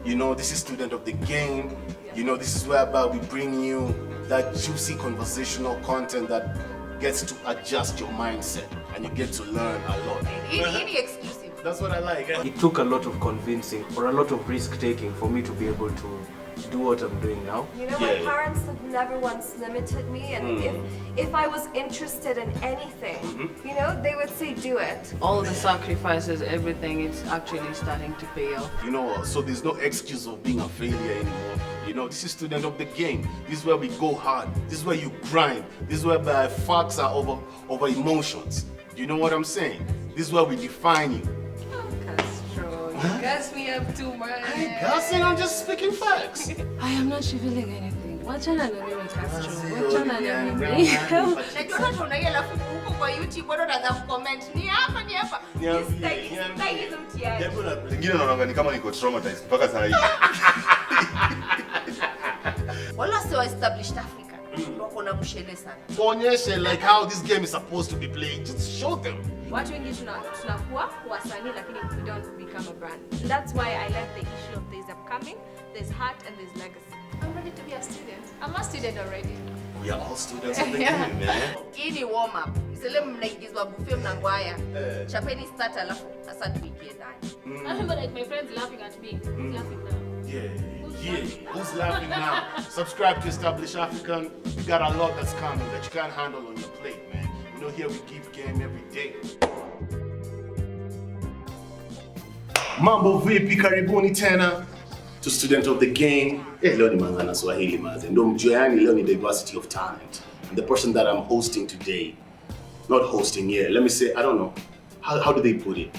You know, this is Student of the Game. You know, this is whereby we bring you that juicy conversational content that gets to adjust your mindset and you get to learn a lot. Any exclusive. That's what I like. It took a lot of convincing or a lot of risk taking for me to be able to do what I'm doing now. You know, my parents have never once limited me, and if I was interested in anything, you know, they would say do it. All the sacrifices, everything, it's actually starting to pay off. You know, so there's no excuse of being a failure anymore. You know, this is Student of the Game. This is where we go hard. This is where you grind. This is where the facts are over emotions. You know what I'm saying? This is where we define you. You gas me up too much. I ain't gassing, I'm just speaking facts. I am not feeling anything. Wachana na mimi Castro. Wachana na mimi. Najua tunaona alafu huko kwa YouTube bado unaanza comment. Ni hapa. Style hizo mtiaji. Wengine wanaona ni kama niko traumatized mpaka saa hii. Wala sio established Africa. Wako na mshele sana. Onyeshe like how this game is supposed to be played. Just show them. Watu wengi tunakuwa wasanii lakini we don't become a brand. That's why I left the issue of there's upcoming, there's heart and there's legacy. I'm ready to be a student. I'm a student already. We are all students of the game, man. Ini warm up. Msele mnaigizwa buffet mnangwaya. Chapeni start alafu sasa tuingie ndani. I remember like my friends laughing at me. Who's laughing now? Yeah. Who's laughing now? Subscribe to Established African. You got a lot that's coming that you can't handle on your plate, man. You know, here we give game every day. Mambo vipi, karibuni tena to Student of the Game. Leo ni Manzana Swahili maze. Ndo mjue yani leo ni diversity of talent. And the person that I'm hosting today, not hosting here, let me say, I don't know, how do they put it?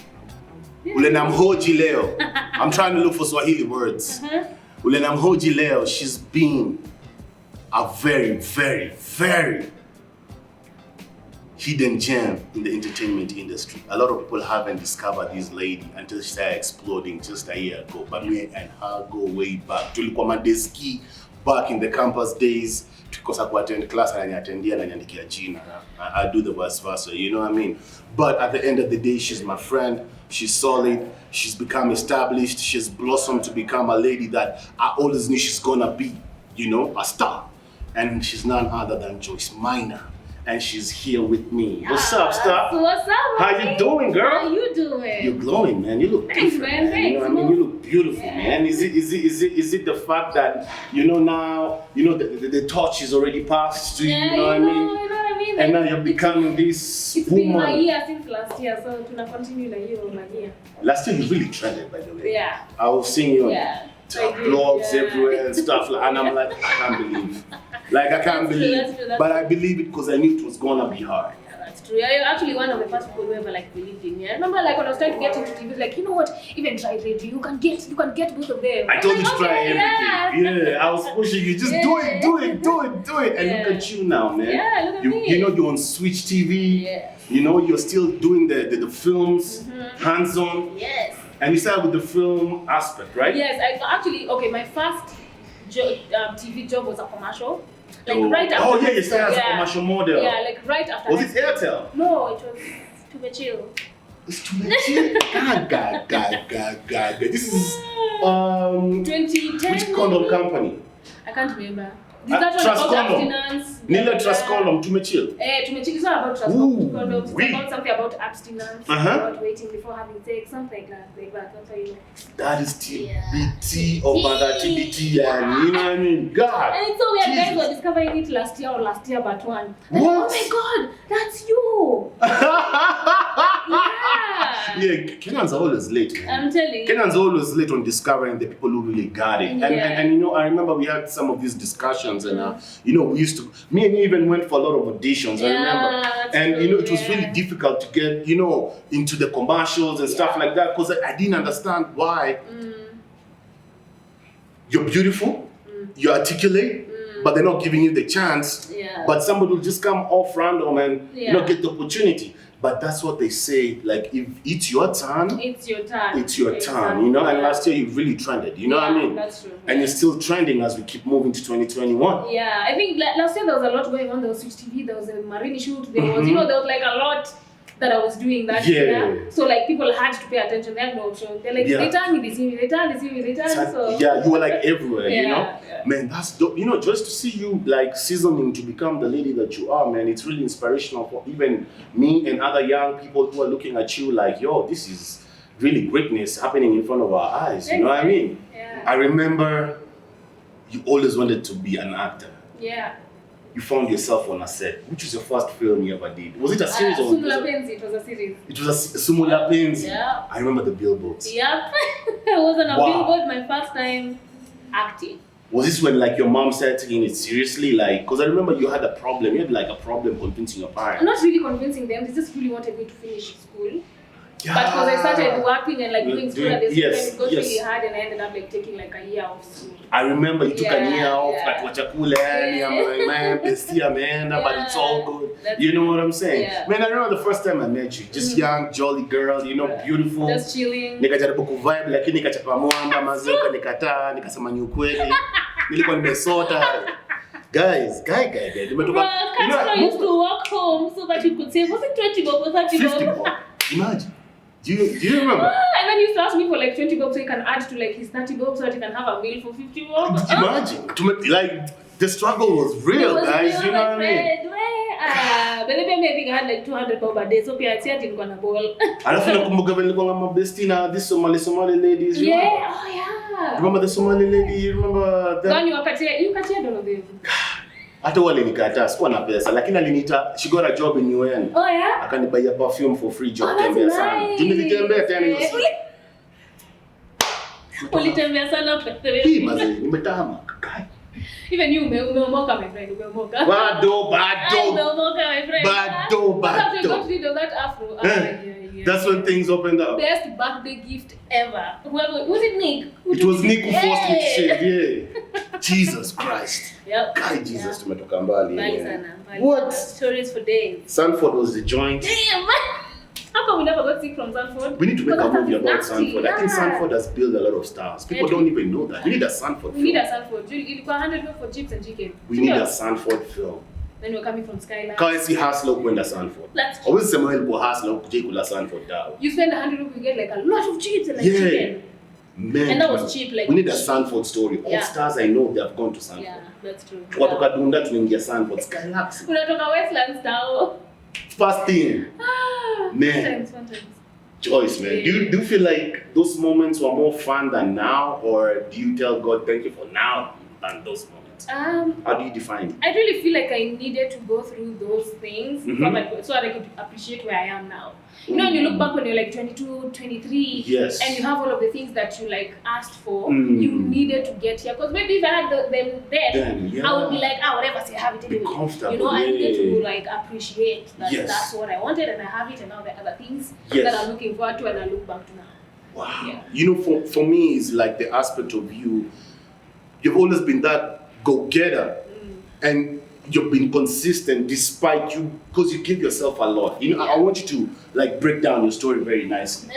Ule namhoji leo. I'm trying to look for Swahili words. Ule namhoji leo, she's been a very, very, very hidden gem in the entertainment industry. A lot of people haven't discovered this lady until she started exploding just a year ago. But me and her go way back. Tulikuwa mandeski back in the campus days. Tukikosa kuattend class ananiatendia na niandikia jina. I do the vice versa, you know what I mean? But at the end of the day, she's my friend. She's solid. She's become established. She's blossomed to become a lady that I always knew she's gonna be, you know, a star. And she's none other than Joyce Maina. And she's here with me. What's up, star? What's up, How you doing, girl? How you doing? You're glowing, man. You look Thanks, different, man. man. You know what I mean? You look beautiful, man. Is it the fact that you know now, you know the torch is already passed to you, you know what I mean? You know what I mean? And now you're becoming this It's woman. been my year since last year, so to continue the year on my year. Last year you really trended, by the way. Yeah. I was seeing you on blogs Yeah. everywhere and stuff, and I'm like, I can't believe. Like, I can't believe. That's true. But I believe it because I knew it was gonna be hard. Yeah, that's true. You're actually one of the first people who ever like believed in me. I remember like when I was trying to get into TV, like, you know what? Even try radio, you can get both of them. I told you to Like, try okay, everything. Yeah, I was pushing you. Just do it. And look at you now, man. Yeah, look at me. You know, you're on Switch TV. Yes. You know, you're still doing the films, hands-on. Yes. And you started with the film aspect, right? Yes, my first TV job was a commercial. Like right after. Oh yeah, you started as a commercial model. Yeah, like right after. Was it Airtel? No, it was To Chill. It's too much. God. This is 2010. which condom company? I can't remember. That was Trust about condom. abstinence. Nila Trust condom, Tumechill. To Chill is not about trust condoms. It's about something about abstinence, about waiting before having sex, something like that. That's how you know. That is TBT over that TBT, and you know what I mean? God. And it's so weird, guys Jesus. were discovering it last year but one. What? Oh my God, that's you! Yeah, Kenyans are always late, man. I'm telling you. Kenyans are always late on discovering the people who really got it. And you know, I remember we had some of these discussions and you know, me and you even went for a lot of auditions, I remember. And you know, it was really difficult to get, you know, into the commercials and stuff like that because I didn't understand why you're beautiful, you're articulate, but they're not giving you the chance. But somebody will just come off random and you know, get the opportunity. But that's what they say, like, if it's your turn, it's your turn. It's your turn, you know? And last year you really trended, you know what I mean? That's true. And you're still trending as we keep moving to 2021. Yeah, I think last year there was a lot going on. There was Switch TV, there was a Marine shoot, there was, you know, there was like a lot that I was doing that year. So like people had to pay attention. They had no option. They're like, they turn me, they see me, they turn, so yeah, you were like everywhere, you know? Yeah. Man, that's dope. You know, just to see you like seasoning to become the lady that you are, man, it's really inspirational for even me and other young people who are looking at you like, yo, this is really greatness happening in front of our eyes. You know what I mean? Yeah. I remember you always wanted to be an actor. Yeah. You found yourself on a set. Which was your first film you ever did? Was it a series or Sumula Penzi, it was a series. It was a Sumula Penzi. Yeah. I remember the billboards. Yep. I was on a billboard my first time acting. Was this when like your mom started taking it seriously? Like, because I remember you had a problem. You had like a problem convincing your parents. I'm not really convincing them. They just really wanted me to finish school. Yeah. But because I started working and like doing school at the same time, it got yes. really hard and I ended up like taking like a year off school. I remember you took a year off, Yeah. like chakula, I'm like, man, bestie, Amanda, but it's all good. That's You know what I'm saying? Yeah. Man, I remember the first time I met you, just young, jolly girl, you know, beautiful. Just chilling. Nikajaribu kuvibe lakini nikachapa mwamba mazoka nikataa nikasema ni ukweli. Nilikuwa nimesota. Guys, nimetoka. Castro used to walk home so that you could save, was it 20 bob or 30 50 bob? bob. Imagine. Do you remember? And then he used to ask me for like 20 bob so he can add to like his 30 bob so that he can have a meal for 50 bob. Imagine. Like the struggle was real, guys. Real, you know what I mean? But then I think I had like 200 bob a day, so I didn't go on a ball. Alafu nakumbuka vile nilikuwa na bestie na this Somali ladies. You Yeah, remember? oh yeah. Remember the Somali lady? You remember them? Then you katia all of them. Hata wale nikataa, sikuwa na pesa, lakini aliniita, she got a job in UN. Oh yeah? Akanibuy a perfume for free job, Oh, tembea that's sana. nice. Tunilitembea tena hiyo siku. Ulitembea sana kwa Hii mazi, nimetama. Kai. Even you umeomoka my friend, umeomoka. Bado. Umeomoka my friend. Bado. After you got rid of that afro. Yeah. That's when things opened up. Best birthday gift ever. Whoever was it Nick? It was Nick who forced me to Hey! shave, yeah. Jesus Christ. Yep. Kai, Jesus, tumetoka mbali. Mbali yeah. sana. Mbali What? sana. Stories for days. Sanford was the joint. Damn. How come we never got sick from Sanford? We need to make Because a movie that about is nasty. Sanford. I think Yeah. Sanford has built a lot of stars. People Yeah, don't even know that. We need a Sanford We film. need a Sanford. Ilikuwa 100 bob for chips and chicken. We need a Sanford film. Then we're coming from Skyline. Kama si hustler kwenda Sanford. That's true. Always sema ilikuwa hustler kuja kula Sanford dawa. You spend 100 bob, you get like a lot of chips and like Yeah. chicken. Man, And that was cheap, like we need a cheap. Sanford story. All Yeah. stars I know they have gone to Sanford. Yeah, that's true. Tukatoka Dunda tunaingia Sanford. Skylax. Unatoka Westlands Tower. First thing, man. Fun times. Joyce, man, do you feel like those moments were more fun than now, or do you tell God thank you for now than those moments? How do you define it? I really feel like I needed to go through those things so that I could appreciate where I am now. You know, when you look back when you're like 22, 23, Yes. and you have all of the things that you like asked for, you needed to get here. Because maybe if I had them then yeah. I would be like, whatever, say I have it Be anyway. comfortable, You know, I needed yeah. to like appreciate that Yes. that's what I wanted and I have it, and now the other things Yes. that I'm looking forward to and I look back to now. Wow. Yeah. You know, for me, it's like the aspect of you've always been that go-getter, and you've been consistent despite you, because you give yourself a lot. You know, I want you to like break down your story very nicely.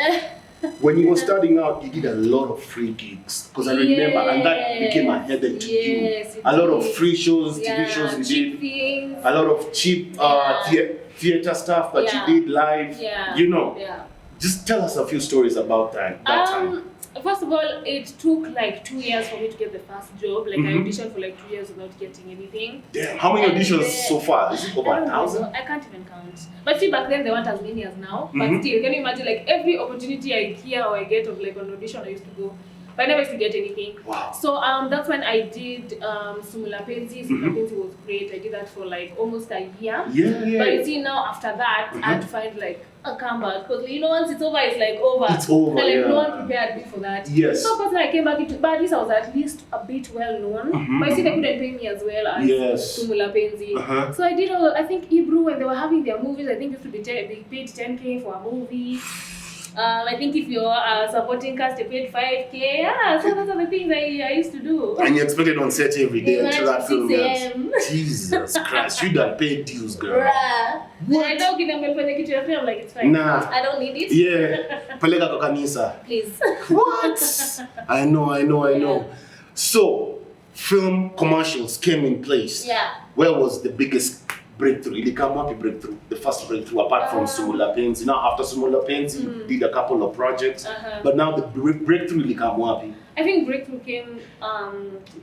When you were starting out, you did a lot of free gigs, because I remember, and that became a headache to Yes, you. it A lot of did. free shows, TV shows you cheap did, things. a lot of cheap theater stuff that Yeah. you did live. Yeah. You know, Yeah. just tell us a few stories about that time. First of all, it took like 2 years for me to get the first job. Like I auditioned for like 2 years without getting anything. Damn, how many And auditions then- so far? Is it over I don't know, 1,000? I can't even count. But see, back then there weren't as many as now. But still, can you imagine like every opportunity I hear or I get of like an audition, I used to go. But I never used to get anything. Wow. So that's when I did Sumula Penzi. Sumula Penzi was great. I did that for like almost a year. Yeah. But you see now after that, I had to find like a comeback, because you know once it's over, it's like over. It's over, And like yeah. no one prepared me for that. Yes. So personally, I came back into, but at least I was at least a bit well known. But you see, they couldn't pay me as well as Yes. Sumula Penzi. Uh-huh. So I did all. I think Hebrew, when they were having their movies, I think used to be they paid 10K for a movie. I think if you're a supporting cast, you paid 5K. Yeah, so those are the things I used to do. And you expected on set every day Yeah, until that 6 film a.m. ends. Jesus Christ, you done paid dues, girl. Bruh. What? I know kinafanya kitu ya film, I'm like, it's fine. Nah. I don't need it. Yeah, peleka kwa kanisa. Please. What? I know. So, film commercials came in place. Yeah. Where was the biggest breakthrough. Ili come up breakthrough. The first breakthrough apart from Sumula Pains. You know, after Sumula Pains, he did a couple of projects. But now the breakthrough ili come up. I think breakthrough came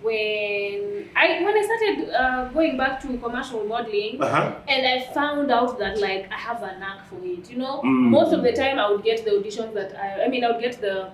when I started going back to commercial modeling, and I found out that like I have a knack for it. You know, most of the time I would get the auditions that I would get the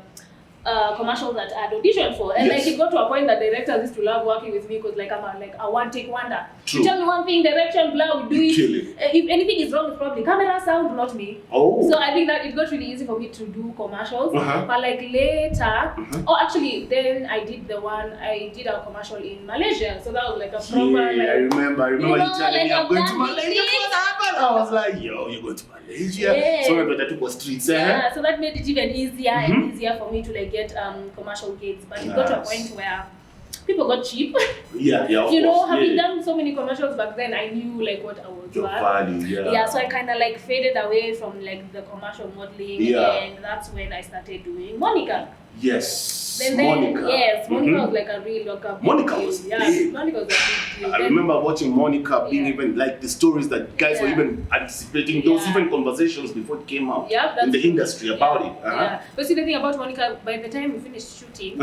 commercials that I had auditioned for, and like it got to a point that directors used to love working with me because like I'm a one take wonder. True. You tell me one thing, direction, blah, we do it. Kill it. If anything is wrong, it's probably camera, sound, not me. Oh. So I think that it got really easy for me to do commercials. But like later, actually, then I did a commercial in Malaysia. So that was like a proper. Yeah, I remember you telling me I'm going to Malaysia. What happened? I was like, yo, you're going to Malaysia. Yeah. So I took the streets. Yeah, so that made it even easier and easier for me to like get commercial gigs. But it got to a point where people got cheap. Yeah, of you know, course, having done so many commercials back then, I knew like what I was your worth. value, Yeah, so I kind of like faded away from like the commercial modeling, and that's when I started doing Monica. Yes, Monica. Yes, Monica was like a real lockup. Monica was big. Monica was a big deal. I remember watching Monica being even like the stories that guys were even anticipating, those even conversations before it came out in the industry about it. Yeah, but see the thing about Monica, by the time we finished shooting,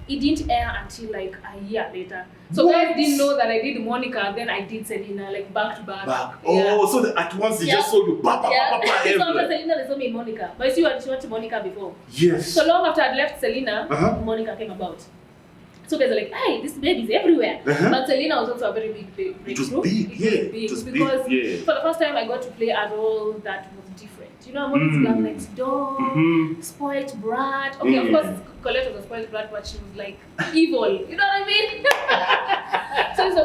it didn't air until like a year later. So guys didn't know that I did Monica, then I did Selena like back to back. So at once they just saw you So after Selena they saw me in Monica. But you had watched Monica before. Yes. So long after I'd left Selena, Monica came about. So guys are like, hey, this baby's everywhere. But Selena was also a very big breakthrough. It was big, It was big because for the first time I got to play a role that was different. You know, I'm always girl next door, spoiled brat. Okay, of course Colette was a spoiled brat, but she was like evil. You know what I mean?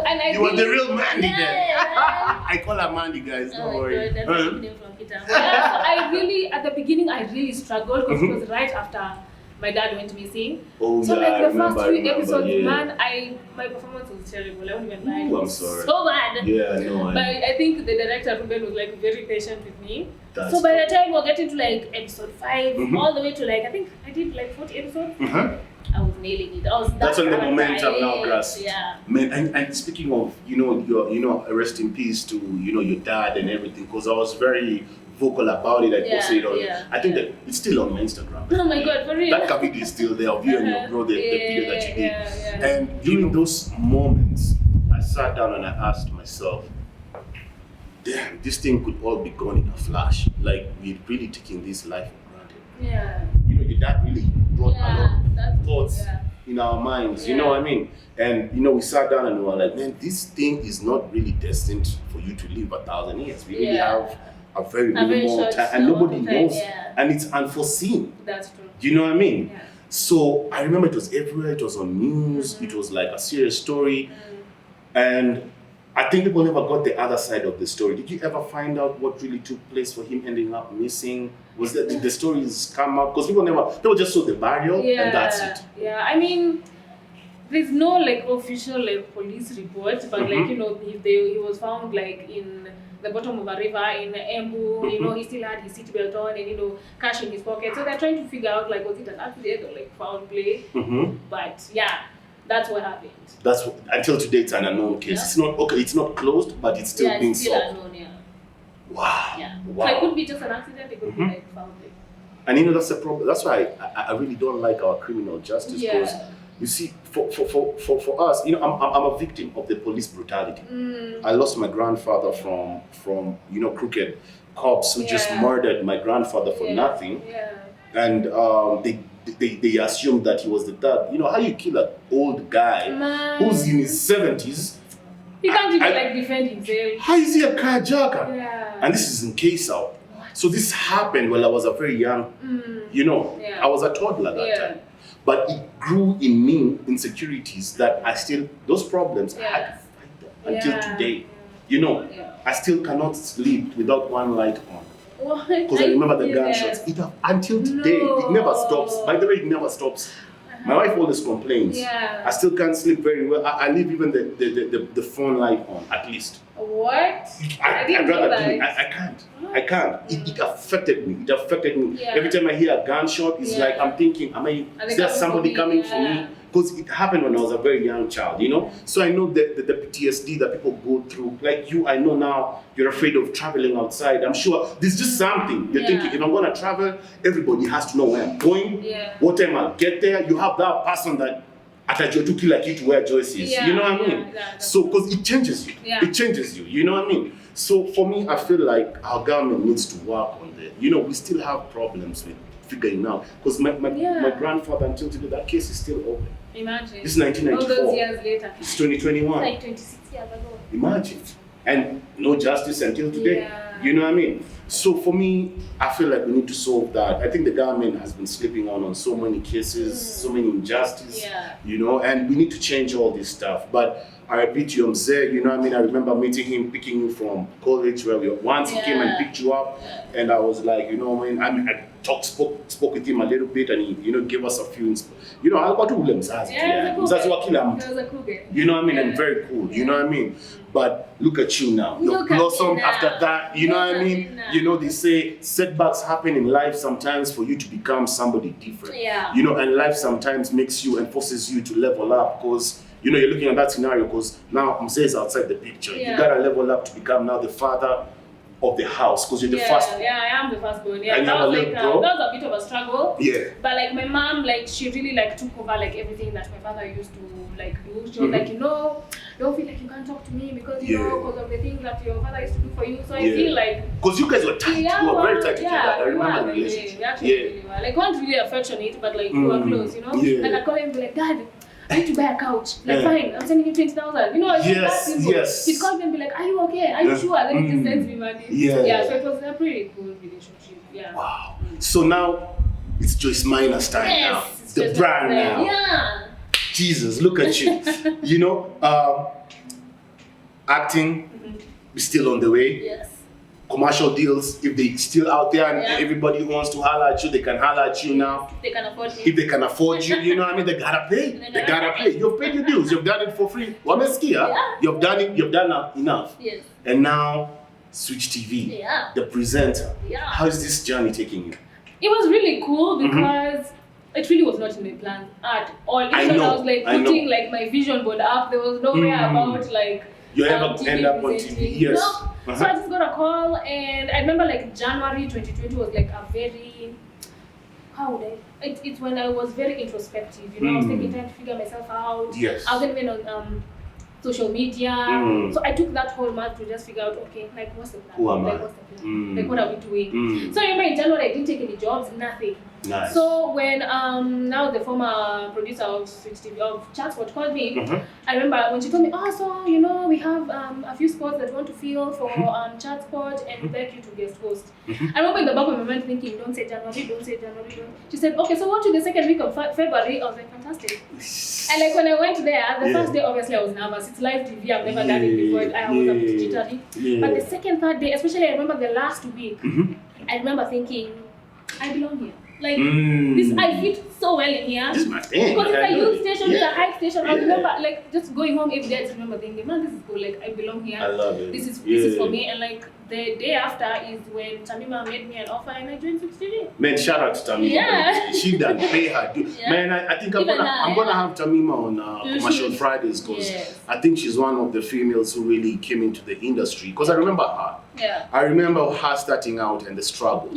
and I you were the real Mandy then. Yeah. I call her Mandy, guys. Don't worry. That's my name from Peter. So I really, at the beginning, I really struggled because it was right after my dad went missing. Oh, so yeah, like the first few episodes, yeah. man, my performance was terrible. I won't even lie. Ooh, I'm sorry. So bad. Yeah, no. But I think the director Ruben was like very patient with me. That's so by the time we were getting to like episode 5, all the way to like I think I did like 40 episodes. I was nailing it. That's when the momentum now grasped. Yeah. Man, and speaking of, your rest in peace to your dad and everything, because I was very vocal about it. I posted it on. I think that it's still on my Instagram. Oh my God, for real. That video is still there of you and your bro, the video that you did. Yeah. And during those moments, I sat down and I asked myself, damn, this thing could all be gone in a flash. Like, we're really taking this life for granted. Yeah. Your dad really brought a lot of thoughts in our minds, you know what I mean? And, we sat down and we were like, man, this thing is not really destined for you to live 1,000 years. We really have a very minimal time, and nobody knows, and it's unforeseen. That's true. Do you know what I mean? Yeah. So I remember it was everywhere, it was on news, it was like a serious story, and I think people never got the other side of the story. Did you ever find out what really took place for him ending up missing? Was that did the stories come up? Because they were just saw the burial and that's it. Yeah, I mean, there's no like official like police report, but like he was found like in the bottom of a river in Embu. He still had his seatbelt on and cash in his pocket. So they're trying to figure out like was it an accident or like foul play. But yeah, that's what happened. That's what, until today it's an unknown case. It's not it's not closed, but it's still being still solved. unknown, Wow. Yeah. Wow. So it could be just an accident, it could be like foul play. And that's the problem. That's why I really don't like our criminal justice, because you see, for us, I'm a victim of the police brutality. I lost my grandfather from crooked cops who just murdered my grandfather for nothing. And they assumed that he was the dad. How you kill an old guy who's in his 70s? He can't even defend himself. How is he a carjacker? Yeah. And this is in KSAU. So this happened while I was a very young, I was a toddler that time. But it grew in me insecurities that those problems, I had to fight them until today. I still cannot sleep without one light on. Because I remember the gunshots. Until today, it never stops. By the way, it never stops. My wife always complains. I still can't sleep very well. I leave even the phone light on, at least. What? I'd rather do it. I can't. It affected me. Every time I hear a gunshot, it's like I'm thinking, is there somebody coming for me? because it happened when I was a very young child, you know. So I know the PTSD that people go through. Like you, I know now you're afraid of traveling outside. I'm sure there's just something you're thinking. If I'm gonna travel, everybody has to know where I'm going, what time I'll get there. You have that person that atajua tu kila kitu where Joyce is. You know what I mean? So because it changes you. It changes you. You know what I mean? So for me, I feel like our government needs to work on that. You know, we still have problems with figuring out. Because my grandfather, until today, that case is still open. Imagine. This is 1994. All those years later. It's 2021. Like 26 years ago. Imagine. And no justice until today. You know what I mean? So for me, I feel like we need to solve that. I think the government has been sleeping on so many cases, so many injustices, you know, and we need to change all this stuff. But I repeat to you, Mzee, you know what I mean? I remember meeting him, picking you from college where once he came and picked you up, and I was like, you know what I mean? I spoke with him a little bit, and he, you know, gave us a few, you know, I got to mzazi. You know what I mean? And very cool, you know what I mean? But look at you now. You've blossomed after that, you know what I mean? You know, they say setbacks happen in life sometimes for you to become somebody different. You know, and life sometimes makes you and forces you to level up because, you know, you're looking at that scenario because now Mzee is outside the picture. You gotta level up to become now the father of the house because you're the first. Yeah, I am the firstborn. Yeah, and that was like that was a bit of a struggle. Yeah. But like my mom, like she really like took over like everything that my father used to like do. She was like, you know, don't feel like you can't talk to me because you know because of the things that your father used to do for you. So I feel like because you guys were tight, you were very tight together. I remember the relationship. Really were. Like weren't really affectionate, but like we were close, you know. Like I'd call him and be like, Dad, I need to buy a couch. Like, fine, I'm sending you 20,000. You know, it's that simple. He'd call me and be like, are you okay? Are you sure? Then he just sends me money. So it was a pretty cool relationship. Wow. So now it's Joyce Maina's time now. The brand now. Jesus, look at you. You know, acting is still on the way. Commercial deals, if they still out there and everybody who wants to holler at you, they can holler at you now. If they can afford me. If they can afford you, you know what I mean? They gotta pay. They gotta pay. You've paid your dues. You've done it for free. You've done it. You've done enough. And now, Switch TV, the presenter. How is this journey taking you? It was really cool because it really was not in my plan at all. I was like putting like my vision board up. There was nowhere about like you ever end up on TV. Yes. No. So I just got a call, and I remember like January 2020 was like a very, how would I? It's when I was very introspective. You know, I was taking time to figure myself out. I wasn't even on social media. So I took that whole month to just figure out, okay, like what's the plan? Who am I? Like what's the plan? Like what are we doing? So I remember in January I didn't take any jobs, nothing. Nice. So when now the former producer of Switch TV of Chatspot called me, I remember when she told me, oh, so you know we have a few spots that we want to fill for Chatspot and we'd like you to guest host. I remember in the back of my mind thinking, don't say January, don't say January. Don't. She said, okay, so what to the second week of February? I was like, fantastic. And like when I went there, the first day obviously I was nervous. It's live TV, I've never done it before. I was a bit jittery. But the second, third day, especially I remember the last week, I remember thinking, I belong here. Like this, I fit so well in here. This is my thing. Because it's a youth station, it's a high station. I remember like just going home every day. I just remember thinking, man, this is cool. Like I belong here. I love it. This is for me. And like the day after is when Tamima made me an offer and I joined Switch TV. Man, shout out to Tamima. She done pay her due. Man, I think I'm gonna have Tamima on Commercial Fridays because I think she's one of the females who really came into the industry. Because I remember her. I remember her starting out and the struggle.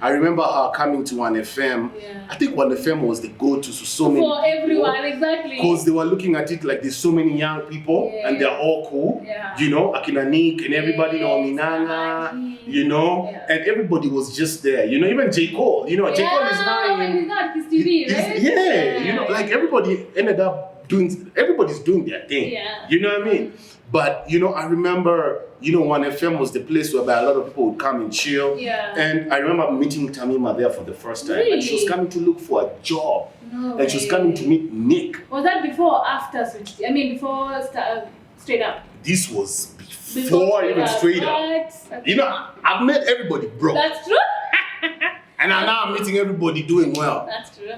I remember her coming to 1FM. I think 1FM was the go-to to so many for everyone, exactly. Because they were looking at it like there's so many young people and they're all cool. You know, Akina Nick and everybody know Minanga, you know, and everybody was just there. You know, even J. Cole, you know, J. Cole is now in Kiss TV, right? You know, like everybody ended up everybody's doing their thing. You know what I mean? But, you know, I remember, you know, 1FM was the place where a lot of people would come and chill. And I remember meeting Tamima there for the first time. Really? And she was coming to look for a job. And she was coming to meet Nick. Was that before or after Switch TV? I mean, before Straight Up? This was before even Straight Up. You know, I've met everybody broke. That's true. And now I'm meeting everybody doing well. That's true.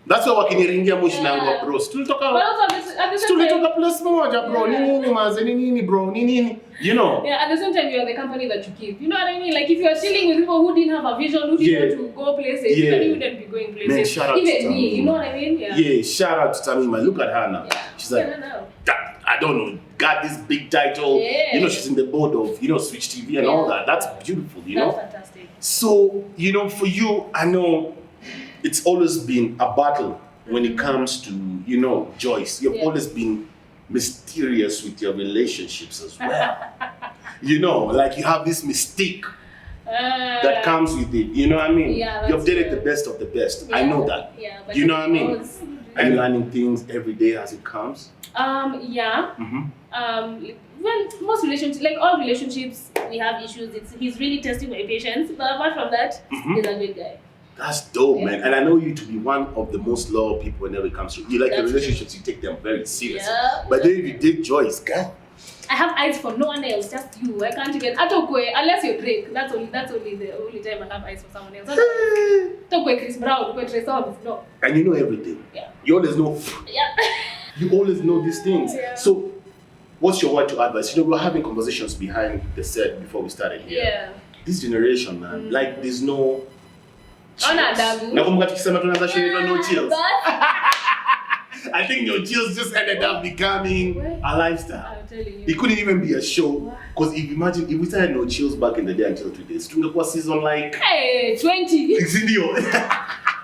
That's why wakiniringia mwishi na bro. Tulitoka But also at the same time, plus moja bro. Nini maze nini bro. Nini. You know. yeah, at the same time, you are the company that you keep. You know what I mean? Like if you are chilling with people who didn't have a vision, who didn't want to go places, you wouldn't be going places. Man, shout out even to me, Tamima. you know what I mean? Yeah. Yeah, shout out to Tamima. Look at her now. Yeah. She's like, I don't know, got this big title. Yeah. You know, she's in the board of, Switch TV and all that. That's beautiful, That's fantastic. So, for you, I know it's always been a battle when it comes to, Joyce. You've always been mysterious with your relationships as well. Like you have this mystique that comes with it. You know what I mean? Yeah, you've dated the best of the best. Yeah. I know that. Yeah, but You know what I mean? Are you learning things every day as it comes? Yeah. Mm-hmm. Well, most relationships, like all relationships, we have issues. He's really testing my patience. But apart from that, he's a good guy. That's dope, man. And I know you to be one of the most loyal people whenever it comes to you. Like your That's relationships, you take them very seriously. Yeah. But then if you date Joyce, God. I have eyes for no one else, just you. I can't even Atokwe, unless you Drake. That's only the only time I have eyes for someone else. Atokwe, Chris Brown, Trey Songz, no. And you know everything. Yeah. You always know. Yeah. You always know these things. Yeah. So, what's your word to advice? We were having conversations behind the set before we started here. Yeah. This generation, man, like there's no. Ona adabu. Nakumbuka tukisema tunaanza sherehe no chills. But I think no chills just ended up becoming a lifestyle. I'm telling you. It couldn't even be a show. Because imagine if we started no chills back in the day until today, tungekuwa season like Hey, 20. Exindio.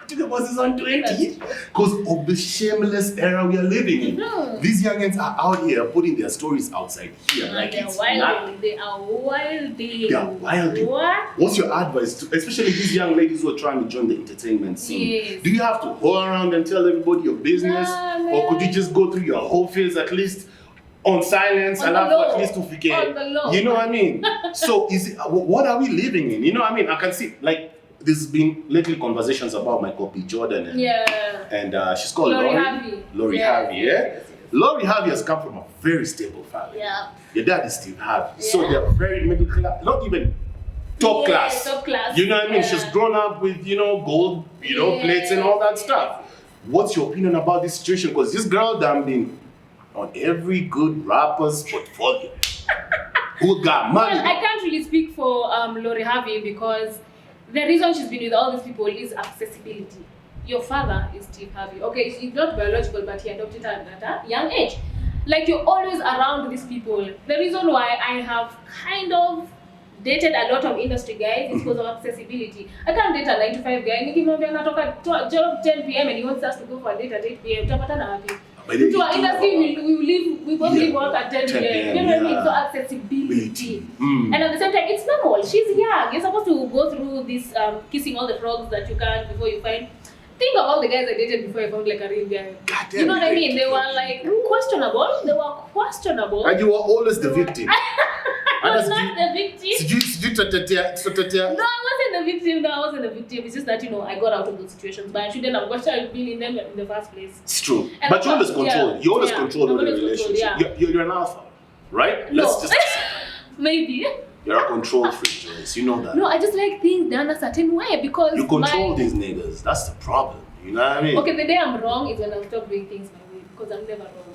Tungekuwa season 20. Because of the shameless era we are living in. No. These youngins are out here putting their stories outside here. Like They're it's wild. not. They are wild. They are wild. What? What's your advice to, especially these young ladies who are trying to join the entertainment scene? Yes. Do you have to go around and tell everybody your business? Nah, Or could you man. just go through your whole phase at least on silence On and the after low. at least to forget? On the low. You know what I mean? So is it, what are we living in? You know what I mean? I can see like there's been lately conversations about Michael B. Jordan and, she's called Lori Lori. Harvey. Lori Yes, Harvey, yes. Lori Harvey has come from a very stable family. Yeah. Your dad is Steve Harvey. So Yeah. they're very middle class, not even top Yeah, class. top class. You know what I mean? Yeah. She's grown up with, gold, plates and all that stuff. What's your opinion about this situation? Because this girl done been on every good rapper's portfolio. Who got money? Well, I can't really speak for Lori Harvey because the reason she's been with all these people is accessibility. Your father is Steve Harvey. Okay, he's not biological, but he adopted her at a young age. Like you're always around these people. The reason why I have kind of dated a lot of industry guys is because of accessibility. I can't date a 9 to 5 guy. Nikimwambia natoka job 10 p.m. and he wants us to go for a date at 8 p.m. Utapatana wapi? To our industry, we probably work at 10 p.m. You know what I mean? So accessibility. And at the same time, it's normal. She's young. You're supposed to go through this kissing all the frogs that you can before you find. Think of all the guys I dated before I found like a real guy. Goddamn, You know what I mean? They were like questionable. They were questionable. And you were always the victim. I was not the victim. Sijui tutatetea. No, I wasn't the victim. No, I wasn't the victim. It's just that, I got out of those situations. But I shouldn't have been in them in the first place. It's true. And But you always yeah, control. You always yeah, control I'm the always relationship. controlled, You're an alpha, right? No. Let's just Maybe. You're a control freak, Joyce. You know that. No, I just like things done a certain way because You control these niggas. That's the problem. You know what I mean? Okay, the day I'm wrong is when I'll stop doing things my way because I'm never wrong.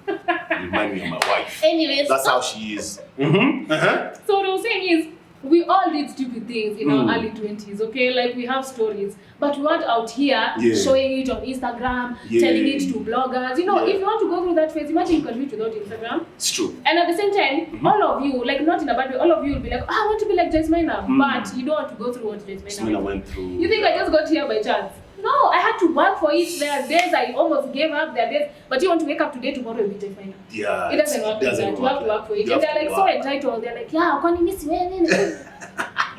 You remind me of my wife. Anyways, That's how she is. Mm-hmm. Uh-huh. so what I was saying is, we all did stupid things in our early 20s, okay? Like, we have stories. But we weren't out here showing it on Instagram, telling it to bloggers. If you want to go through that phase, imagine you can do it without Instagram. It's true. And at the same time, all of you, like, not in a bad way, all of you will be like, I want to be like Joyce Maina. But you don't want to go through what Joyce Maina went through. You think I just got here by chance? No, I had to work for it. There are days I almost gave up. There are days, but you want to wake up today, tomorrow will be Joyce Maina. Yeah. It doesn't work like that. You have to work for it. And they're like so entitled. They're like, yeah, can you miss me?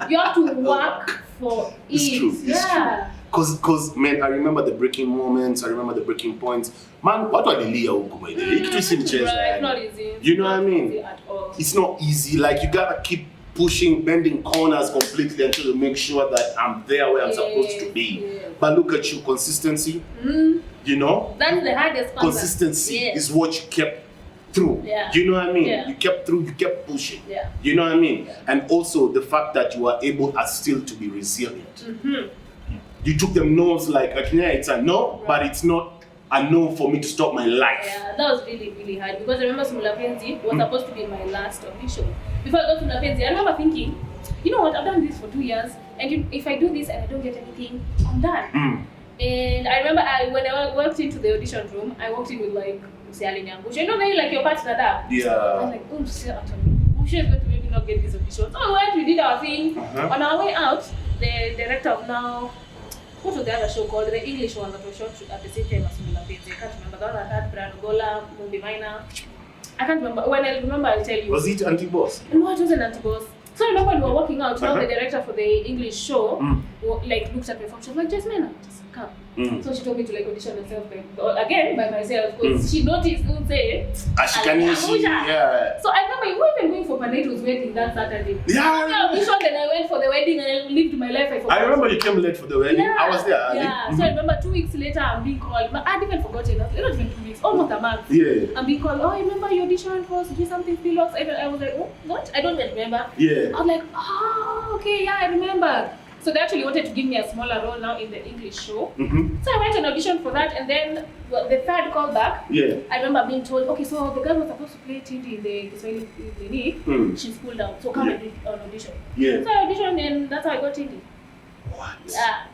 You have to work for it. It's true. It's true. Cause man, I remember the breaking moments. I remember the breaking points. Man, what are the Leah huko It's not easy. You know what I mean? Easy at all. It's not easy. Like you gotta keep pushing, bending corners completely until you make sure that I'm there where I'm supposed to be. Yeah. But look at you, consistency. You know, That's the hardest part. consistency is what you kept through. Yeah. You know what I mean? Yeah. You kept through, you kept pushing. Yeah. You know what I mean? And also the fact that you are able still to be resilient. you took them no's like, yeah, it's a no, but it's not a no for me to stop my life. Yeah, that was really, really hard because I remember Simulapenzi was supposed to be my last audition. Before I got to Simulapenzi, I remember thinking, you know what, I've done this for 2 years, and if I do this and I don't get anything, I'm done. And I remember when I walked into the audition room, I walked in with like, you know, like your partner there. Yeah. I was like, oh, Usha is going to maybe not get this audition. So we did our thing. On our way out, the director of now, what was the other show called? The English one that was shot at the same time as Simulapenzi. I can't remember. That one had Brian Gola, Joyce Maina. I can't remember. When I remember, I'll tell you. Was it Anti-Boss? No, it wasn't Anti-Boss. So I remember when we were walking out, now the director for the English show like looked at me from, she was like, Joyce Maina, just come. So she told me to like audition herself again by myself because she noticed, don't say, Ashikanishi, yeah. So I remember we were even going for Paneto's wedding that Saturday. Yeah. I auditioned and I went for the wedding and I lived my life. I remember you came late for the wedding. Yeah. I was there. Yeah. So I remember 2 weeks later I'm being called. I'd even forgotten. Not even 2 weeks, almost a month. Yeah. I'm being called. Oh, I remember you auditioned for do something Pilots. I was like, oh, what? I don't even remember. Yeah. I was like, oh, okay, yeah, I remember. So they actually wanted to give me a smaller role now in the English show. So I went and auditioned for that, and then the third call back, I remember being told, okay, so the girl was supposed to play Tindi in the Kiswahili league, she's pulled out, so come and do an audition. Yeah. So I auditioned, and that's how I got Tindi. What? Yeah.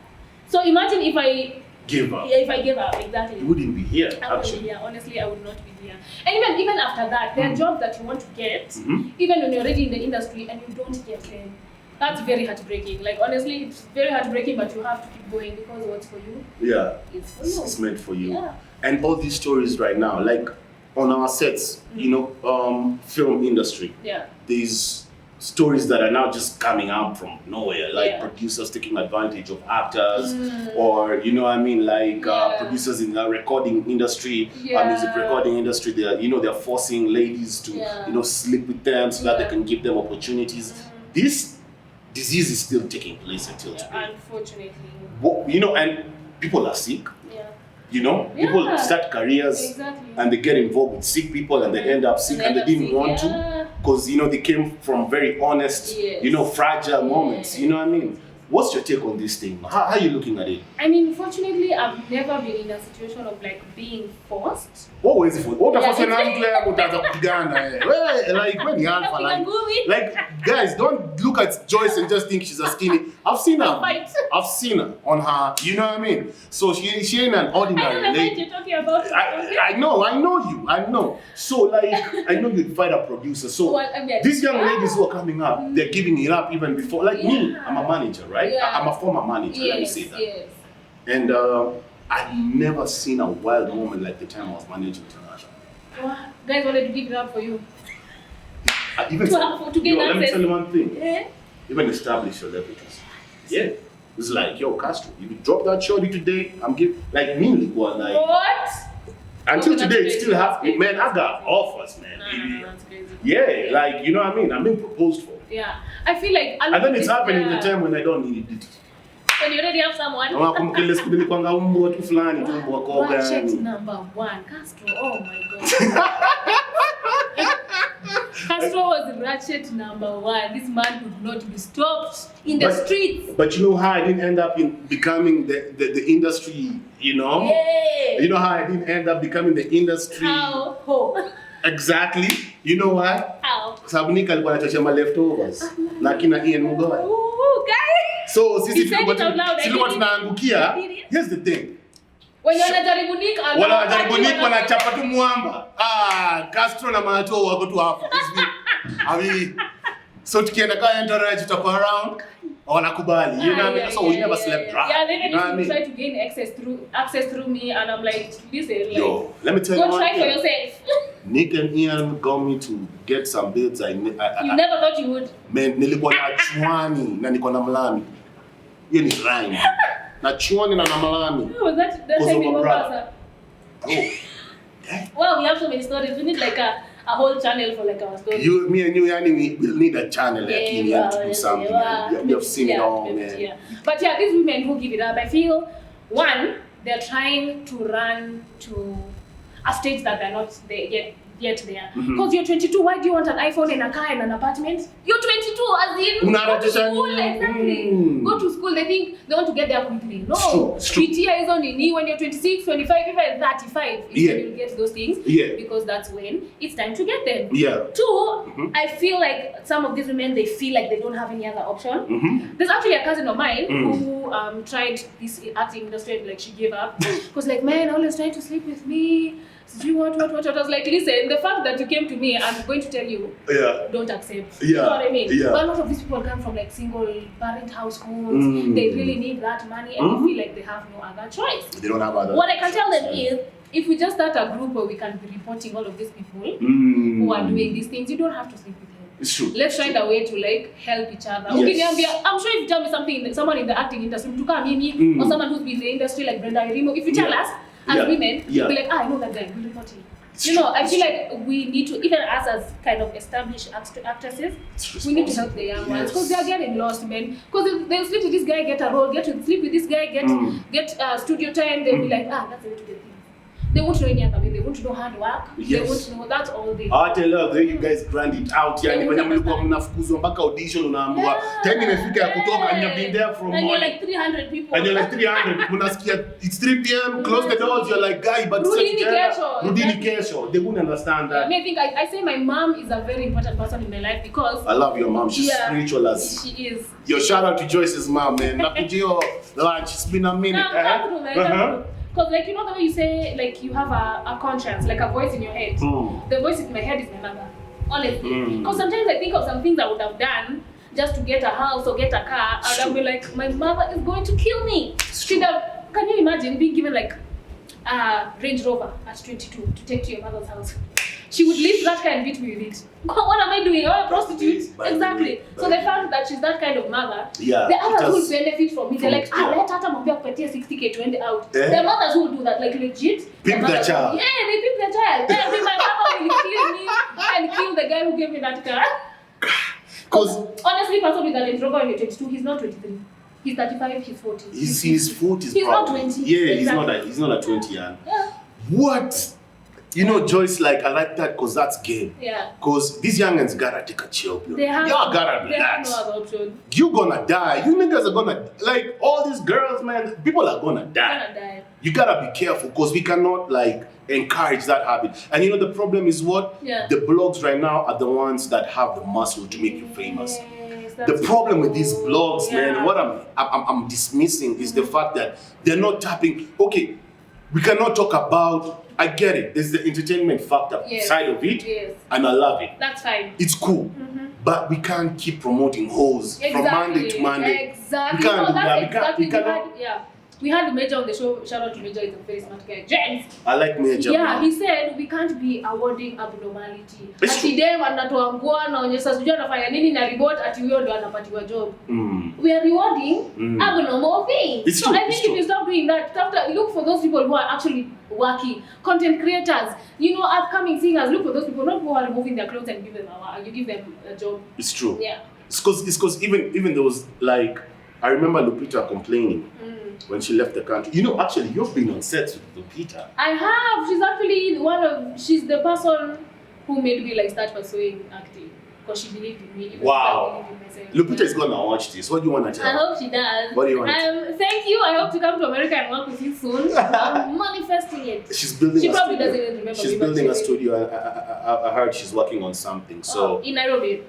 So imagine if I give up. Yeah, if I gave up, exactly. You wouldn't be here, I wouldn't be here. Honestly, I would not be here. And even after that, there are jobs that you want to get, even when you're already in the industry and you don't get them. That's very heartbreaking. Like honestly, it's very heartbreaking, but you have to keep going because what's for you, it's for you. It's meant for you. Yeah. And all these stories right now, like on our sets, you know, film industry. Yeah. These stories that are now just coming out from nowhere, like producers taking advantage of actors, or you know what I mean, like producers in the recording industry, music recording industry. They're forcing ladies to you know sleep with them so that they can give them opportunities. This disease is still taking place until today. Unfortunately. You know, and people are sick. Yeah. You know, people start careers and they get involved with sick people and they end up sick and they didn't want to because, you know, they came from very honest, you know, fragile moments. You know what I mean? What's your take on this thing? How are you looking at it? I mean, fortunately, I've never been in a situation of like being forced. What was it for? What like when you alpha, like guys, don't look at Joyce and just think she's a skinny. I've seen her. I've seen her on her. You know what I mean? So she ain't an ordinary lady. You're talking about. I know. So like, I know you'd fight a producer. So these young ladies who are coming up, they're giving it up even before. Like me, I'm a manager, right? I'm a former manager. Let me say that. Yes. And I've never seen a wild moment like the time I was managing International. What? Guys wanted to give it up for you. Even to gain let me access. tell you one thing. Even established celebrities. Yeah. It's like, yo, Castro, if you drop that shorty today, I'm giving, like me, like, what? Until today, it still happens. Man, I got offers, man. No, that's crazy. Yeah, like, you know what I mean? I'm being proposed for. Yeah. I feel like... And then it's happening in the time when I don't need it. When you already have someone. Ratchet number one. Castro, oh my God. Castro was ratchet number one. This man could not be stopped in the streets. But you know how I didn't end up becoming the industry, you know? Yeah. You know how I didn't end up becoming the industry? How? Exactly. You know why? How? Sababu Nick alikuwa anachosha leftovers. Na kina Ian Mugoy. Guys. So sisi tulikuwa tunaangukia. Here's the thing. When you're wanajaribu Nick wanachapa tu mwamba. Castro na Mato wako tu hapo. So tukienda kwa entourage tutakuwa around. Wanakubali. You know what I mean? So we never slept dry. Yeah, they didn't try to gain access through me, and I'm like, listen, like, yo, let me tell you go try for yourself. Nick and Ian got me to get some bits. You never thought you would. Man, nilikuwa na chwani na niko na mlami. Hiyo ni rhyme. Na chwani na mlami. Oh, that time in Mombasa. Oh. Well, we have so many stories. We need like a whole channel for like our stories. Me and you, Yani, we will need a channel like Ian to do something. You have seen it all, man. Yeah. But yeah, these women who give it up, I feel, one, they're trying to run to a stage that they're not get there. Because you're 22, why do you want an iPhone and a car and an apartment? You're 22, as in go to school, exactly. Go to school, they think they want to get there quickly. No, it's true. PTA is only new when you're 26, 25, even 35. When you get those things. Because that's when it's time to get them. Two, I feel like some of these women, they feel like they don't have any other option. There's actually a cousin of mine who tried this acting industry and like she gave up. Because like, man, always trying to sleep with me. What? I was like, listen, the fact that you came to me, I'm going to tell you, don't accept. You know what I mean? But a lot of these people come from like single parent households. They really need that money and they feel like they have no other choice. They don't have other What I can tell them is, if we just start a group where we can be reporting all of these people who are doing these things, you don't have to sleep with them. It's true. Let's find a way to like help each other. Okay, I'm sure if you tell me something, someone in the acting industry, to come me, or someone who's been in the industry like Brenda Irimo, if you tell us, as women, you'll be like, I know that guy, we'll report him. I feel like we need to, even us as kind of established actresses, we need to help the young ones because they are getting lost, man. Because they'll sleep with this guy, get a role, get to sleep with this guy, get studio time, they'll be like, that's the way to get things. They won't know any other way, they won't know hard work, they won't know, that's all they I tell her, the way you guys grind it out, yani kwenye mlikuwa mnafukuzwa mpaka audition unaambiwa, time imefika ya kutoka and you've been there from morning. And you're like 300 people. And you're like 300, unasikia, it's 3 p.m, close the doors, you're like, guy, but Rudini kesho. They wouldn't understand that. I say my mom is a very important person in my life because I love your mom, she's spiritual as. She is. Yo, shout out to Joyce's mom, man. Nakujio lunch, it's been a minute. Because like, you know the way you say, like you have a conscience, like a voice in your head. The voice in my head is my mother, honestly. Because sometimes I think of some things I would have done just to get a house or get a car, and I'll be like, my mother is going to kill me. Can you imagine being given like a Range Rover at 22 to take to your mother's house? She would leave that car and beat me with it. What am I doing? I'm a prostitute. Exactly. So the fact that she's that kind of mother, the others will benefit from it. They're like, let Tata Mambia kupatia 60K to end out. The mothers will do that, like legit. Pimp the child. Yeah, they pimp the child. Then my mother will kill me and kill the guy who gave me that car. Because honestly, person with a Range Rover when you're 22, he's not 23. He's 35, he's 40. He's 40. He's not 20. Yeah, he's not a 20 year. What? You know, Joyce, like, I like that because that's game. Yeah. Because these youngins gotta take a chill pill. Y'all gotta relax. They have no other option. You gonna die. You niggas are gonna, like, all these girls, man, people are gonna die. You gotta be careful because we cannot, like, encourage that habit. And you know, the problem is what? The blogs right now are the ones that have the muscle to make you famous. The problem with these blogs, man, what I'm dismissing is the fact that they're not tapping. Okay, we cannot talk about. I get it. There's the entertainment factor side of it, and I love it. That's fine. It's cool, but we can't keep promoting hoes from Monday to Monday. Exactly. We can't do that. We cannot. We had Major on the show. Shout out to Major, he's a very smart guy. James. I like Major. Yeah, he said we can't be awarding abnormality. It's true. Ati dem anatoa nguo anaonyesha sijui anafanya nini na report ati huyo ndo anapatiwa job. We are rewarding abnormal things. So I think if you stop doing that, look for those people who are actually working, content creators, you know, upcoming singers. Look for those people, not who are removing their clothes and give them a job. It's true. Yeah. It's because even those, like, I remember Lupita complaining when she left the country. You know, actually, you've been on sets with Lupita. I have. She's actually she's the person who made me like start pursuing acting because she believed in me. Wow. Lupita is gonna watch this. What do you want to tell her? I hope she does. What do you want to tell her? Thank you. I hope to come to America and work with you soon. I'm manifesting it. She's building. She probably doesn't even remember. She's building a studio. I heard she's working on something. So in Nairobi.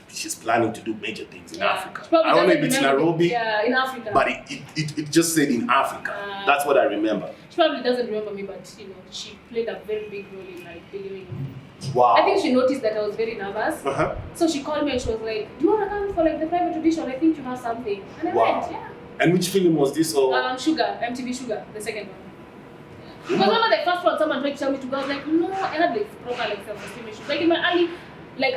She's planning to do major things in Africa. I don't know if it's Nairobi. Yeah, in Africa. But it just said in Africa. That's what I remember. She probably doesn't remember me, but you know, she played a very big role in like believing in me. Wow. I think she noticed that I was very nervous. So she called me and she was like, "Do you want to come for like the private audition? I think you have something." And I went, yeah. And which film was this? Or Sugar, MTV Sugar, the second one. Because remember the first one, someone tried to tell me to go. I was like, no, I had like proper like self-esteem issues. Like in my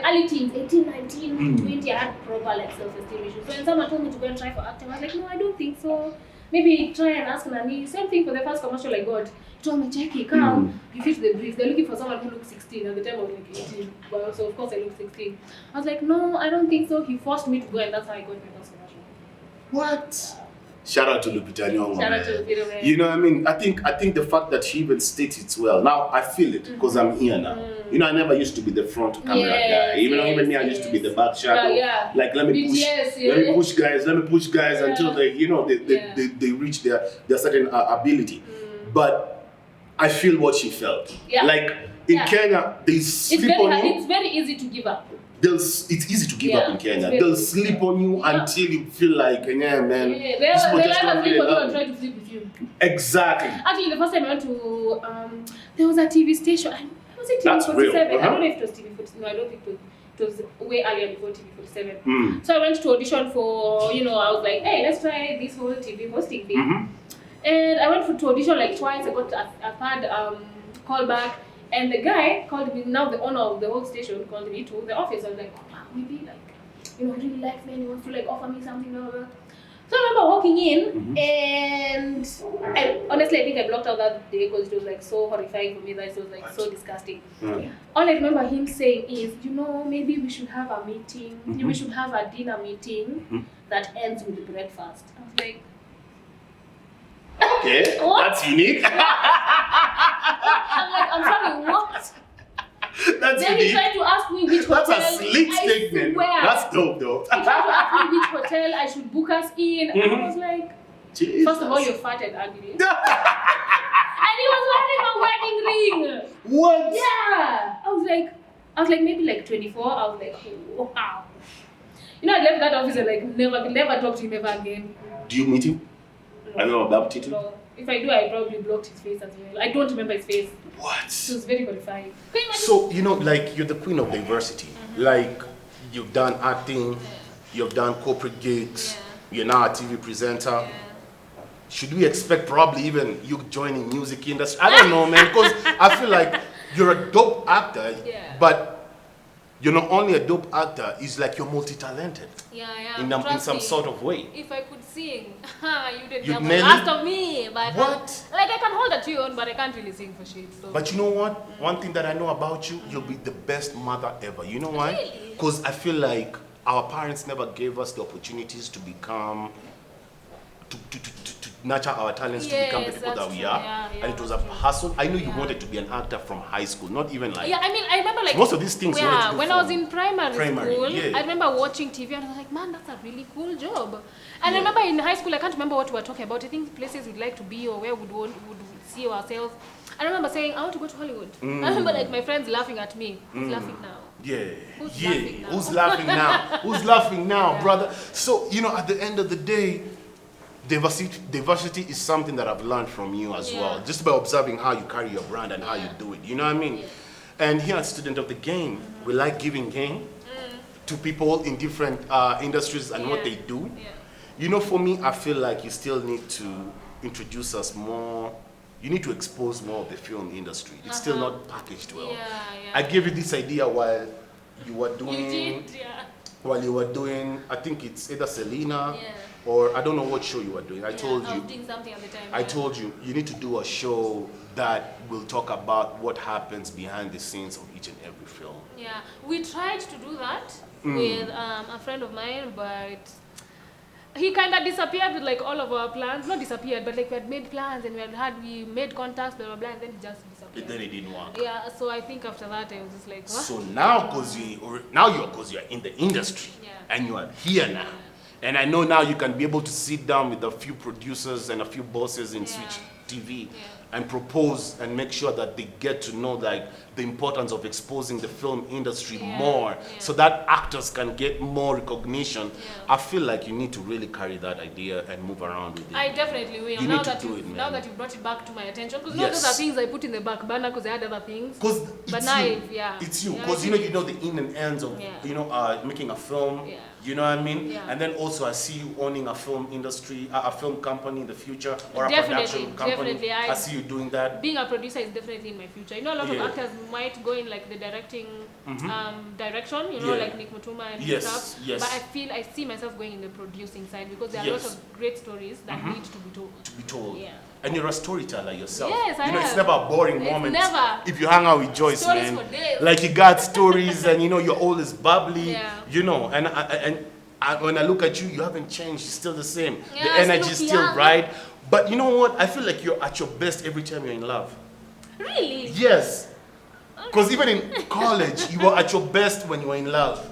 early teens, 18, 19, 20, I had proper like self-esteem issues. So when someone told me to go and try for acting, I was like, no, I don't think so. Maybe try and ask Nani. Same thing for the first commercial I got. He told me, Jackie, come, you fit the brief. They're looking for someone who looks 16. At the time I was like 18. But so of course I look 16. I was like, no, I don't think so. He forced me to go and that's how I got my first commercial. what? Shout out to Lupita Nyong'o. Shout out to man. Lupita, man. You know what I mean? I think the fact that she even states it well. Now I feel it because I'm here now. You know, I never used to be the front camera guy. Even me, I used to be the back shadow. Yeah. Like let me push, let me push guys until they, you know, they reach their certain ability. But I feel what she felt. Yeah. Like in Kenya, they sleep on you. It's very easy to give up. It's easy to give up in Kenya. They'll sleep on you until you feel like, yeah, man. Yeah. They'll sleep on you and try to sleep with you. Exactly. Actually, the first time I went to, there was a TV station. Was it TV 47? I don't know if it was TV 47. No, I don't think it was way earlier before TV 47. So I went to audition for, you know, I was like, hey, let's try this whole TV hosting thing. And I went to audition like twice. I got a third call back. And the guy called me, now the owner of the whole station called me to the office. I was like, oh, wow, maybe like, you know, he really likes me and he wants to like offer me something, blah, blah, blah. So I remember walking in and honestly, I think I blocked out that day because it was like so horrifying for me that it was like so disgusting. All I remember him saying is, you know, maybe we should have a meeting, we should have a dinner meeting that ends with breakfast. I was like, okay, that's unique. I'm like, I'm sorry, what? That's then unique. He tried to ask me which hotel. That's a slick statement. That's dope, though. He tried to ask me which hotel I should book us in. And I was like, Jesus. First of all, you're fat and ugly. And he was wearing a wedding ring. What? Yeah. I was like maybe like 24. I was like, wow. You know, I left that office and like never talked to him ever again. Do you meet him? No. Have you ever bumped into him? No. If I do, I probably blocked his face as well. I don't remember his face. What? It was very horrifying. So, you know, like, you're the queen of diversity. Like, you've done acting, you've done corporate gigs, you're now a TV presenter. Should we expect probably even you joining music industry? I don't know, man, because I feel like you're a dope actor, but you're not only a dope actor, it's like you're multi-talented. In some sort of way. If I could sing, you'd You'd have nail asked it? of me. But What? like I can hold a tune, but I can't really sing for shit. So. But you know what? One thing that I know about you, you'll be the best mother ever. You know why? Really? Because I feel like our parents never gave us the opportunities to become, to nurture our talents to become the people that we are. And it was a hustle. I know you wanted to be an actor from high school, not even like... Yeah, I mean, I remember like... most of these things you wanted to do when I was in primary school, yeah. I remember watching TV and I was like, man, that's a really cool job. And I remember in high school, I can't remember what we were talking about. I think places we'd like to be or where would see ourselves. I remember saying, I want to go to Hollywood. I remember like my friends laughing at me. Who's laughing now? Who's laughing now? Who's laughing now? Who's laughing now, brother? So, you know, at the end of the day, diversity is something that I've learned from you as well, just by observing how you carry your brand and how you do it. You know what I mean? And here at Student of the Game, we like giving game to people in different industries and what they do. You know, for me, I feel like you still need to introduce us more. You need to expose more of the film industry. It's still not packaged well. I gave you this idea while you were doing... You did, While you were doing, I think it's either Selena or I don't know what show you were doing. I told you. I was doing something at the time. I told you, you need to do a show that will talk about what happens behind the scenes of each and every film. Yeah, we tried to do that with a friend of mine, but he kind of disappeared with like all of our plans. Not disappeared, but like we had made plans and we made contacts, blah blah blah, and then he just disappeared. Then it didn't work. Yeah, so I think after that I was just like, what? So now, because you're in the industry and you are here now, and I know now you can be able to sit down with a few producers and a few bosses in Switch TV and propose and make sure that they get to know like the importance of exposing the film industry more so that actors can get more recognition. I feel like you need to really carry that idea and move around with it. I definitely will. You now need to that do it, man. Now that you brought it back to my attention, because those are things I put in the back burner because I had other things. But now, it's you. Because you know the in and ends of making a film. You know what I mean? And then also I see you owning a film industry, a film company in the future, or a production company. Definitely. I see you doing that. Being a producer is definitely in my future. You know, a lot of actors might go in like the directing direction, you know, like Nick Mutuma and stuff. But I see myself going in the producing side because there are a lot of great stories that need to be told. Yeah. And you're a storyteller yourself. Yes, I You know, am. it's never a boring moment. Never. If you hang out with Joyce, Stories man. for days. Like you got stories and you know, you're always bubbly. Yeah. You know, and when I look at you, you haven't changed. You're still the same. Yeah, The energy is still still young. bright. But you know what? I feel like you're at your best every time you're in love. Really? Yes. Because even in college, you were at your best when you were in love.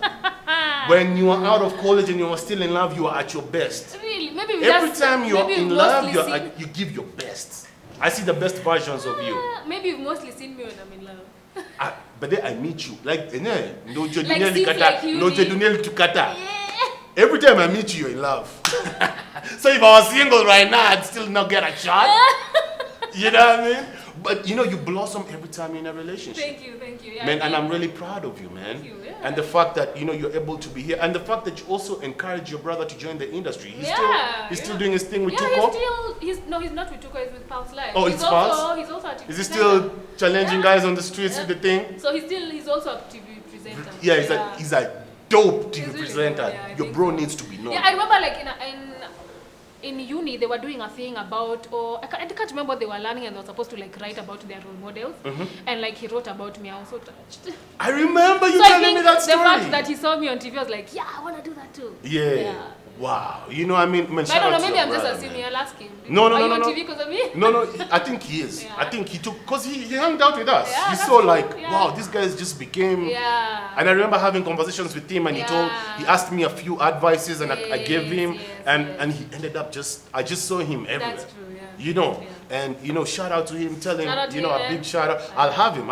When you were out of college and you were still in love, you were at your best. Really? Maybe we Every just, time you're maybe in we've love, mostly you give your best. I see the best versions of you. Maybe you've mostly seen me when I'm in love. But then I meet you. Like, no Like uni. tukata. Every time I meet you, you're in love. So if I was single right now, I'd still not get a shot. You know what I mean? But you know, you blossom every time you're in a relationship. Thank you. Yeah, Man, and I'm really proud of you, man. Thank you, yeah. And the fact that you know you're able to be here, and the fact that you also encourage your brother to join the industry. He's still doing his thing with Tuko. He's not with Tuko, he's with Pulse Life. Oh, it's Pulse? He's also a TV Is he still challenging guys on the streets with the thing? So he's also a TV presenter. Yeah, he's a dope TV He's really presenter. good, yeah, I Your think bro so. needs to be known. Yeah, I remember like in uni they were doing a thing about, I can't remember what they were learning, and they were supposed to like write about their role models. And like he wrote about me. I was so touched. I remember you So I telling think me that the story. fact that he saw me on TV, I was like, yeah, I want to do that too. Yeah. Wow. You know what I mean? Man, But I shout don't know, out to maybe your I'm just brother, assuming. man. I'll ask him. No, Are you on no. TV because of me? No, I think he is. Yeah. I think he took, because he hung out with us. Yeah, He's that's so true, like, yeah. wow, this guy just became. Yeah. And I remember having conversations with him, and he Yeah. asked me a few advices, and I gave him, Yes, and he ended up I just saw him everywhere. That's true, yeah. You know, Yeah. and you know, shout out to him, tell him, Shout out to you know, him, a man. big shout out. I'll have him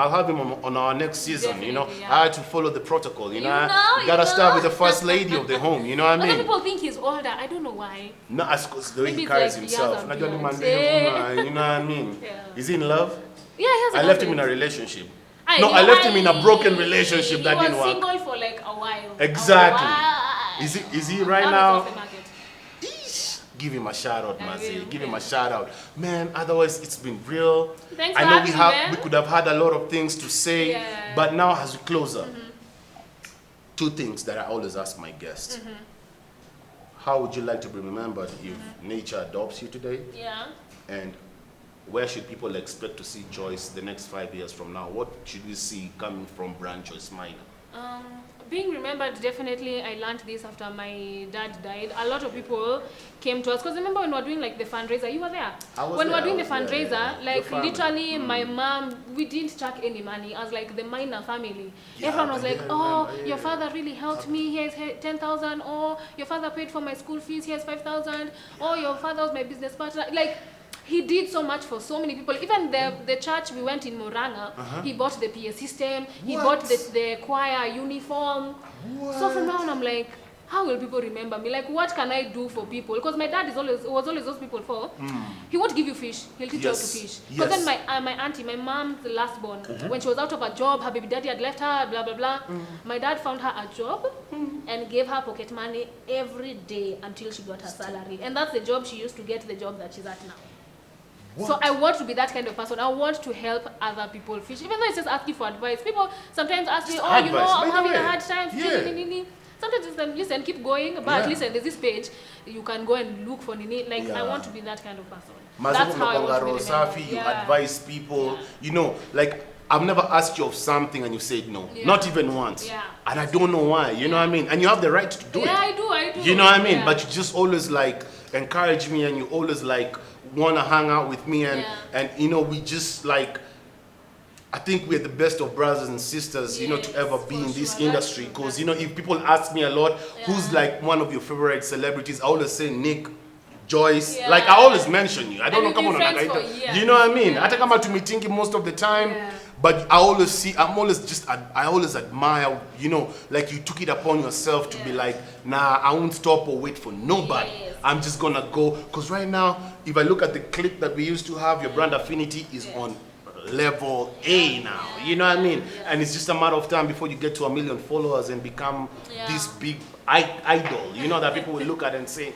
on our next season, you know. Definitely, yeah. I had to follow the protocol, you know. You You gotta know. start with the first lady of the home, you know what I Other mean? people think he's older. I don't know why. No, as the way Maybe he it's carries like himself. years of Najua ni beards. mandevu, you know what I mean? Yeah. Is he in love? Yeah, he has a I left him in a girlfriend. relationship. I left him in a broken relationship that didn't He was work. single for like a while. Exactly. A while. Is he right he's now? off the market. Eesh. Give him a shout out, I Mazi. will, Give him yeah. a shout out. Man, otherwise it's been real. Thanks I for know having me, man. we could have had a lot of things to say, Yeah. but now as we close up, two things that I always ask my guests. How would you like to be remembered if nature adopts you today? Yeah. And where should people expect to see Joyce the next 5 years from now? What should we see coming from brand Joyce Maina? Being remembered, definitely. I learned this after my dad died. A lot of people came to us because remember when we were doing like the fundraiser, you were there. I was When we there, were doing I the was there, fundraiser, yeah. like The family. literally, my mom, we didn't track any money. As like the Maina family, Yeah, everyone was like, yeah, I "Oh, remember, your yeah. father really helped me. Here's 10,000. Oh, your father paid for my school fees. Here's 5,000. Oh, your father was my business partner." Like. He did so much for so many people. Even the church we went in Moranga, he bought the PA system, he What? bought the choir uniform. So from now on, I'm like, how will people remember me? Like, what can I do for people? Because my dad was always those people for. He won't give you fish. He'll teach you how to Yes. fish. Because Yes. then my auntie, my mom's the last born, when she was out of a job, her baby daddy had left her, blah, blah, blah. My dad found her a job and gave her pocket money every day until she got her salary. And that's the job she used to get the job that she's at now. So I want to be that kind of person. I want to help other people fish. Even though it's just asking for advice. People sometimes ask me, Just oh, you know, advice, I'm by the having a way. hard time. Yeah. Nini. Sometimes it's like, listen, keep going. But Yeah. listen, there's this page. You can go and look for Nini. Like, I Yeah. want to be that kind of person. Mazi That's how I want to be unakuanga remembered. safi, you Yeah. advise people, Yeah. you know, like I've never asked you of something and you said no, Yeah. not even once. Yeah. And I don't know why, you know what I mean? And you have the right to do Yeah, it. I do. You know what I mean? Yeah. But you just always like encourage me, and you always like want to hang out with me, and Yeah. and you know, we just like, I think we're the best of brothers and sisters, you know, to Yes, ever be for in this sure. industry. That's Because, true. you know, if people ask me a lot, who's Yeah. like one of your favorite celebrities, I always say Nick, Joyce. Yeah. Like I always mention you. I don't And know, we've come been on, friends like, for years. you know what I mean? Yeah. I think I'm to meeting most of the time, Yeah. but I always admire, you know, like you took it upon yourself to be Yeah. like, nah, I won't stop or wait for nobody. Yes. I'm just gonna go. Because right now, if I look at the clip that we used to have, your brand affinity is Yeah. on level A now. You know what I mean? Yeah. And it's just a matter of time before you get to 1 million followers and become Yeah. this big idol, you know, that people will look at and say,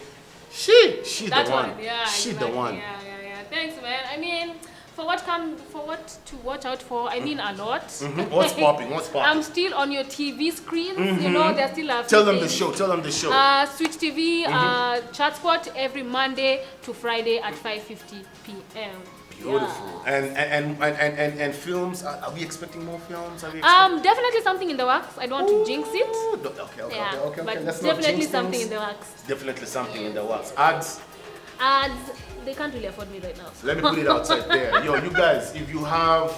she's That the one. Yeah, She's exactly. the one. Yeah. Thanks, man. I mean, for what to watch out for, I mean a lot. What's popping? What's popping? I'm still on your TV screens. You know, there's still a few Tell them the things. show. Tell them the show. Switch TV, Chat Spot every Monday to Friday at 5:50 p.m. Beautiful. And films, are we expecting more films? Are we expecting... Definitely something in the works. I don't want to jinx it. Okay. But Let's not definitely jinx something things. in the works. Definitely something in the works. Ads, They can't really afford me right now. let me put it outside there. Yo, you guys, if you have,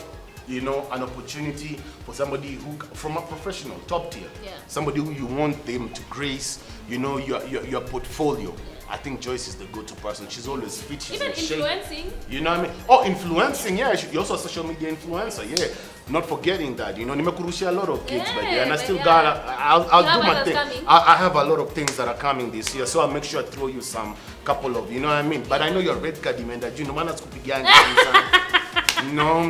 you know, an opportunity for somebody who, from a professional, top tier, somebody who you want them to grace, you know, your portfolio. I think Joyce is the go-to person. She's always fit. She's Even in shape. influencing. You know what I mean? Oh, influencing, yeah. You're also a social media influencer, yeah. Not forgetting that, you know, nimekurushia a lot of gigs, but yeah, and I still got, I'll do my thing. I have a lot of things that are coming this year, so I'll make sure I throw you some couple of, you know what I mean? But I know you're red card, man, that you know, man, no,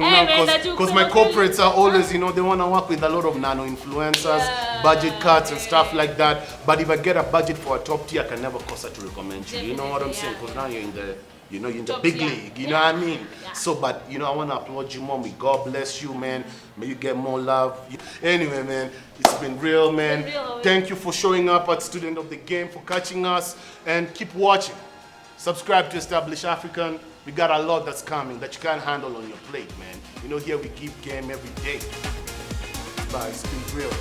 because my corporates are always, you know, they want to work with a lot of nano influencers, budget cuts and stuff like that. But if I get a budget for a top tier, I can never cost her to recommend you. You know what I'm saying? Because now you're in the, you know, you're in the big league. You know what I mean? So, but you know, I want to applaud you, mommy. God bless you, man. May you get more love. Anyway, man, it's been real, man. Thank you for showing up at Student of the Game, for catching us, and keep watching. Subscribe to Establish African. We got a lot that's coming that you can't handle on your plate, man. You know, here we give game every day. But it's been real.